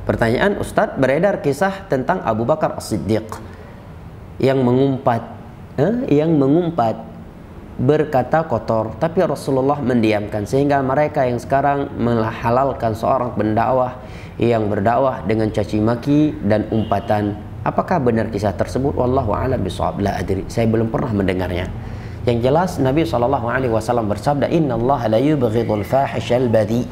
Pertanyaan, Ustadz, beredar kisah tentang Abu Bakar As-Siddiq yang mengumpat berkata kotor, tapi Rasulullah mendiamkan, sehingga mereka yang sekarang menghalalkan seorang pendakwah yang berdakwah dengan caci maki dan umpatan. Apakah benar kisah tersebut? Wallahu a'lam bishawab. La adri, saya belum pernah mendengarnya. Yang jelas Nabi SAW bersabda, Innallaha la yubghidul fahishal badhi.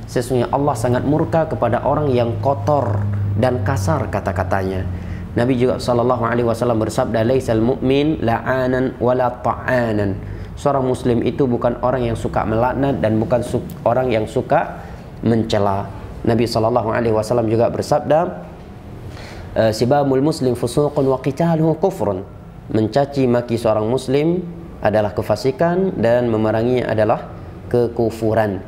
Sesungguhnya Allah sangat murka kepada orang yang kotor dan kasar kata-katanya. Nabi juga SAW bersabda, Laisal mu'min la'anan wala ta'anan. Seorang muslim itu bukan orang yang suka melaknat dan bukan orang yang suka mencela. Nabi SAW juga bersabda, Sibamul muslim fusuqun wa qitaluhu kufrun. Mencaci maki seorang muslim adalah kefasikan dan memeranginya adalah kekufuran.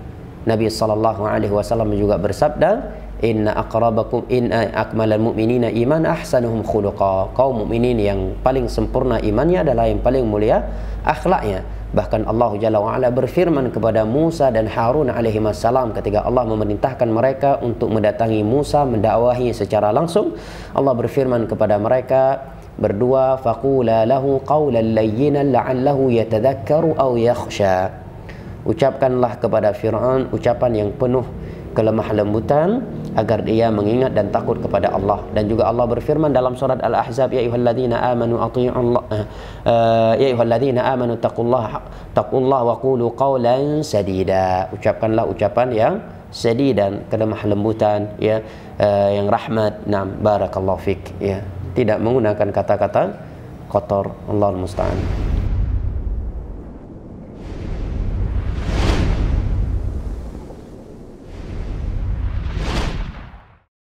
Nabi SAW juga bersabda, Inna akmalal mu'minina iman ahsanuhum khuluqa. Kaum mukminin yang paling sempurna imannya adalah yang paling mulia akhlaknya. Bahkan Allah Jalla wa'ala berfirman kepada Musa dan Harun alaihi wassalam ketika Allah memerintahkan mereka untuk mendatangi Musa, mendakwahi secara langsung. Allah berfirman kepada mereka berdua, faqula lahu qawlan layyinan la'allahu yatadhakkaru aw yakhsha. Ucapkanlah kepada Fir'aun ucapan yang penuh kelemah lembutan agar dia mengingat dan takut kepada Allah. Dan juga Allah berfirman dalam surat Al-Ahzab, ya ayyuhalladzina amanu athi'ullah ya ayyuhalladzina amanu taqullaha wa qulu qawlan sadida. Ucapkanlah ucapan yang sadidan, kelemah lembutan, ya, yang rahmat. Naam, barakallahu fik, ya, tidak menggunakan kata-kata kotor. Allahul musta'an.